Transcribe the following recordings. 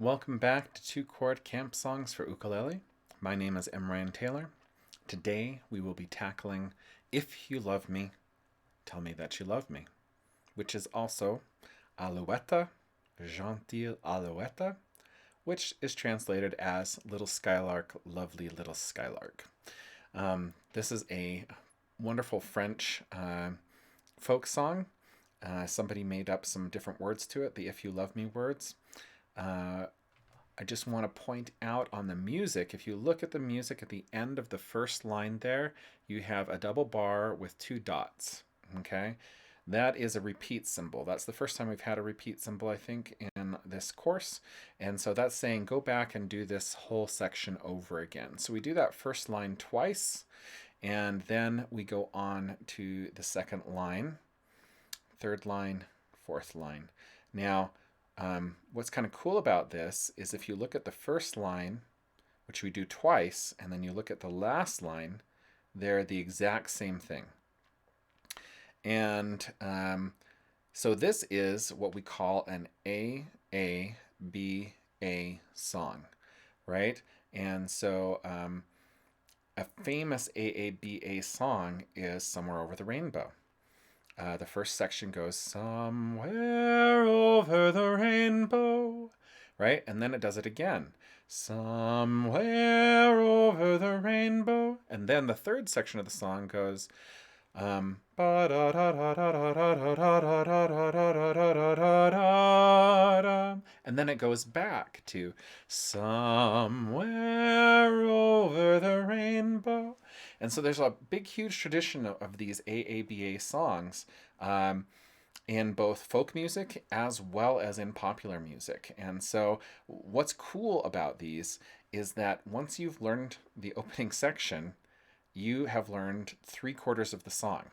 Welcome back to Two Chord Camp Songs for Ukulele. My name is Ryan Taylor. Today we will be tackling If You Love Me, Tell Me That You Love Me, which is also Alouette, Gentille Alouette, which is translated as Little Skylark, Lovely Little Skylark. This is a wonderful French folk song. Somebody made up some different words to it, the If You Love Me words. I just want to point out on the music, if you look at the music at the end of the first line there, you have a double bar with two dots, okay? That is a repeat symbol. That's the first time we've had a repeat symbol, I think, in this course. And so that's saying go back and do this whole section over again. So we do that first line twice, and then we go on to the second line, third line, fourth line. Now, what's kind of cool about this is if you look at the first line, which we do twice, and then you look at the last line, they're the exact same thing. And so this is what we call an AABA song, right? And so a famous AABA song is Somewhere Over the Rainbow. The first section goes somewhere over the rainbow, right? And then it does it again. Somewhere over the rainbow. And then the third section of the song goes and then it goes back to somewhere over the rainbow. And so there's a big, huge tradition of these AABA songs in both folk music as well as in popular music. And so what's cool about these is that once you've learned the opening section, you have learned 3/4 of the song.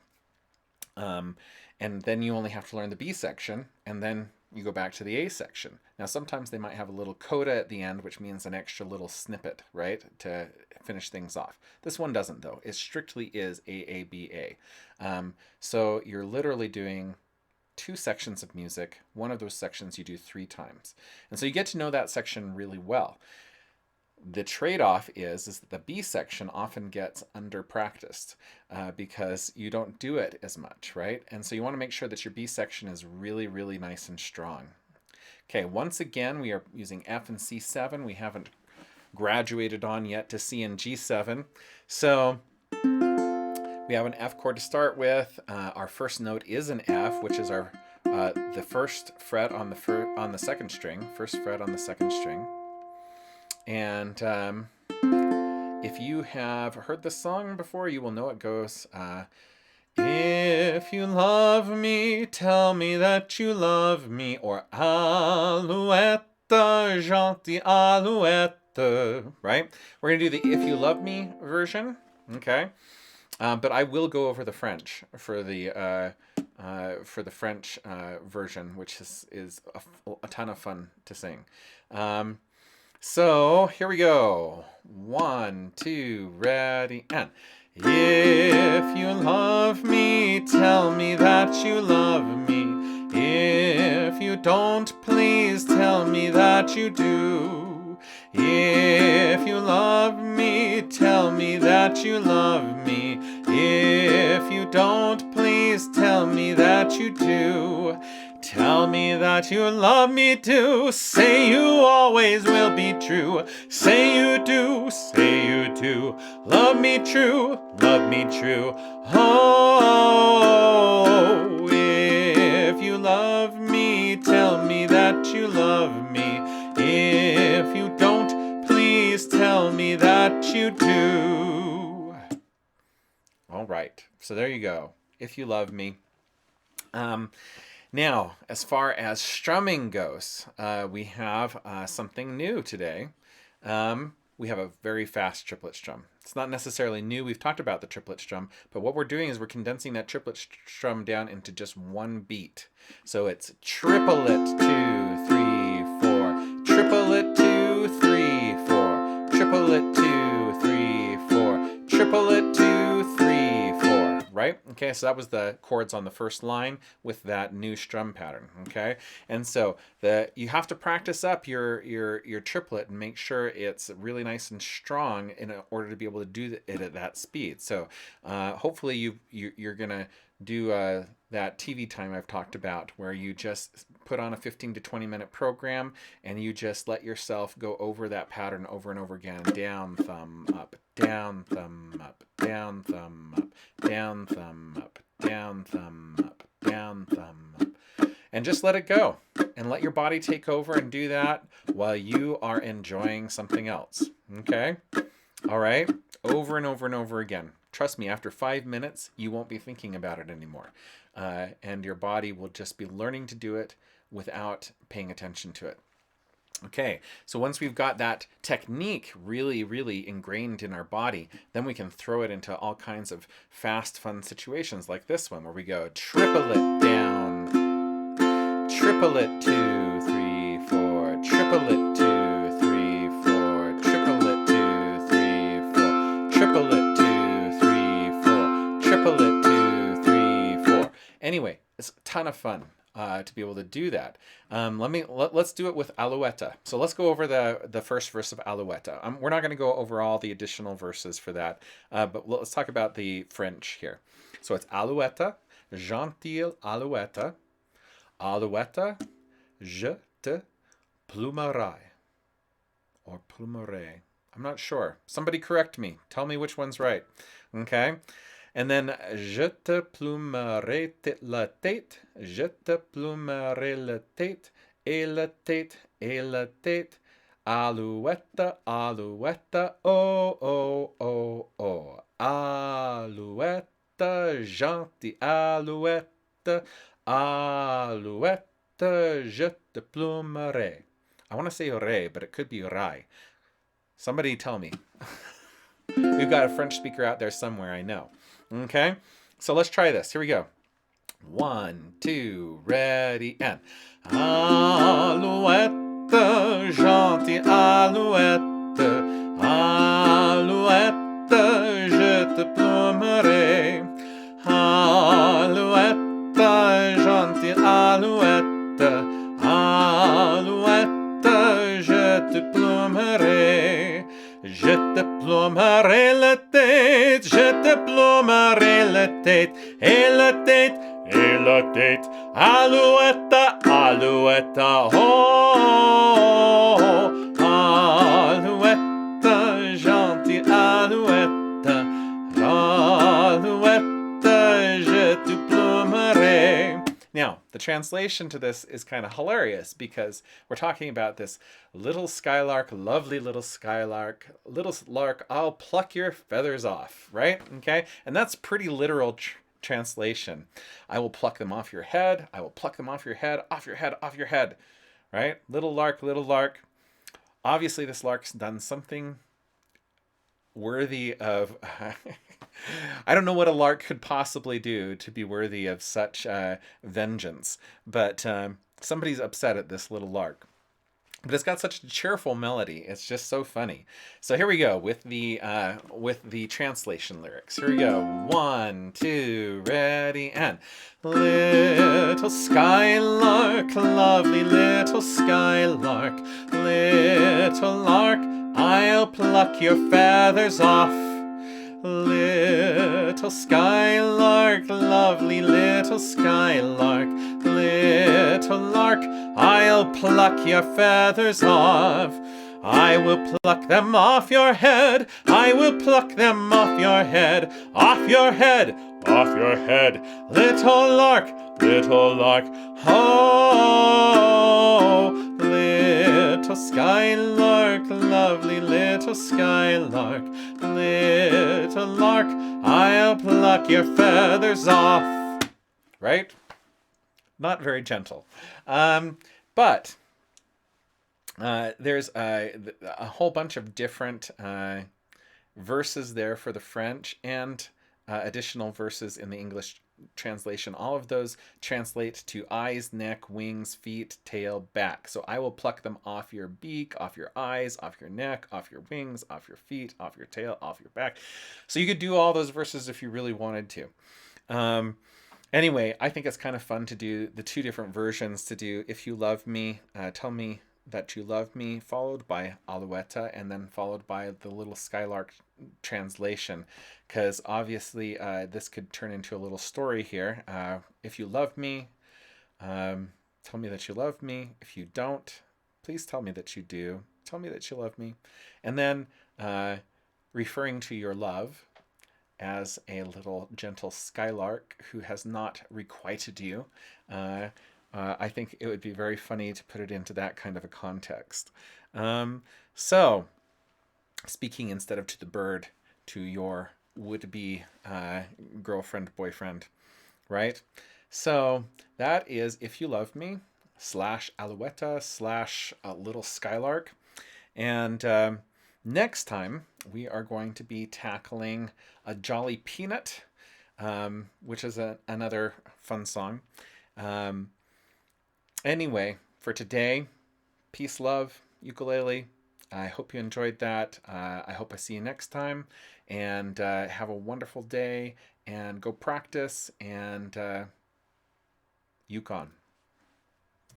And then you only have to learn the B section, and then you go back to the A section. Now, sometimes they might have a little coda at the end, which means an extra little snippet, right, to finish things off. This one doesn't, though. It strictly is AABA. So you're literally doing 2 sections of music. One of those sections you do 3 times. And so you get to know that section really well. The trade-off is that the B section often gets under-practiced because you don't do it as much, right? And so you want to make sure that your B section is really, really nice and strong. Okay, once again, we are using F and C7. We haven't graduated on yet to C and G7. So we have an F chord to start with. Our first note is an F, which is our the first fret on the second string, first fret on the second string. And if you have heard this song before, you will know it goes, if you love me, tell me that you love me, or Alouette, gentille Alouette, right? We're going to do the If You Love Me version, okay? But I will go over the French for the French version, which is a ton of fun to sing. So here we go. 1, 2, ready, and if you love me, tell me that you love me. If you don't, please tell me that you do. If you love me, tell me that you love me. If you don't, please tell me that you do. Tell me that you love me too. Say you always will be true. Say you do, say you do. Love me true, love me true. Oh, if you love me, tell me that you love me. If you don't, please tell me that you do. All right, so there you go. If you love me. Now, as far as strumming goes, we have something new today. We have a very fast triplet strum. It's not necessarily new. We've talked about the triplet strum, but what we're doing is we're condensing that triplet strum down into just one beat. So it's triplet 2, 3, 4, triplet 2, 3, 4, triplet 2, 3, 4, triplet 2, 3, 4, right? Okay, so that was the chords on the first line with that new strum pattern. Okay, and so you have to practice up your triplet and make sure it's really nice and strong in order to be able to do it at that speed. So hopefully you're gonna do that TV time I've talked about, where you just put on a 15 to 20 minute program and you just let yourself go over that pattern over and over again. Down, thumb, up, down, thumb, up, down, thumb, up, down, thumb, up, down, thumb, up, down, thumb, up. And just let it go and let your body take over and do that while you are enjoying something else. Okay? All right? Over and over and over again. Trust me, after 5 minutes, you won't be thinking about it anymore. And your body will just be learning to do it without paying attention to it. Okay, so once we've got that technique really, really ingrained in our body, then we can throw it into all kinds of fast, fun situations like this one, where we go triple it down, triple it 2, 3, 4, triple it 2, 3, 4, triple it 2, 3, 4, triple it 2, 3, 4, triple it 2, 3, 4. Anyway, it's a ton of fun. To be able to do that. Let's do it with Alouette. So let's go over the first verse of Alouette. We're not going to go over all the additional verses for that, but let's talk about the French here. So it's Alouette, gentille Alouette, Alouette, je te plumerai, or plumerai. I'm not sure. Somebody correct me. Tell me which one's right. Okay. And then, je te plumerai la tête, je te plumerai la tête, et la tête, et la tête, Alouette, Alouette, oh, oh, oh, oh, Alouette, gentille Alouette, Alouette, je te plumerai. I want to say ré, but it could be rai. Somebody tell me. We've got a French speaker out there somewhere, I know. Okay, so let's try this. Here we go. 1, 2, ready, and Alouette, gentille Alouette, Alouette, je te plumerai. Alouette, gentille Alouette, Alouette, je te plumerai. Je te plumerai la tête, je te plumerai la tête, et la tête, et la tête, Alouette, Alouette, oh, Alouette, gentille Alouette, Alouette, je te plumerai. Now, the translation to this is kind of hilarious, because we're talking about this little skylark, lovely little skylark, little lark, I'll pluck your feathers off, right? Okay, and that's pretty literal translation. I will pluck them off your head. I will pluck them off your head, off your head, off your head, right? Little lark, little lark. Obviously, this lark's done something worthy of I don't know what a lark could possibly do to be worthy of such vengeance, but somebody's upset at this little lark. But it's got such a cheerful melody. It's just so funny. So here we go with the translation lyrics. Here we go. 1, 2, ready, and little skylark, lovely little skylark, little lark, I'll pluck your feathers off. Little skylark, lovely little skylark, little lark, I'll pluck your feathers off. I will pluck them off your head, I will pluck them off your head, off your head, off your head, little lark, oh, little skylark, lovely little skylark, little lark, I'll pluck your feathers off. Right? Not very gentle. But there's a whole bunch of different verses there for the French, and additional verses in the English translation. All of those translate to eyes, neck, wings, feet, tail, back. So I will pluck them off your beak, off your eyes, off your neck, off your wings, off your feet, off your tail, off your back. So you could do all those verses if you really wanted to. Um, Anyway, I think it's kind of fun to do the two different versions to do If You Love Me, Tell Me That You Love Me, followed by Alouette, and then followed by the little Skylark translation. Because obviously, this could turn into a little story here. If you love me, tell me that you love me. If you don't, please tell me that you do. Tell me that you love me. And then referring to your love as a little gentle skylark who has not requited you. Uh, I think it would be very funny to put it into that kind of a context. Um, so, speaking instead of to the bird, to your would be girlfriend, boyfriend, right? So, that is If You Love Me slash Alouette slash Little Skylark. And next time, we are going to be tackling a Jolly Peanut, which is another fun song. Um, anyway, for today, peace, love, ukulele. I hope you enjoyed that. I hope I see you next time. And have a wonderful day. And go practice. And Yukon.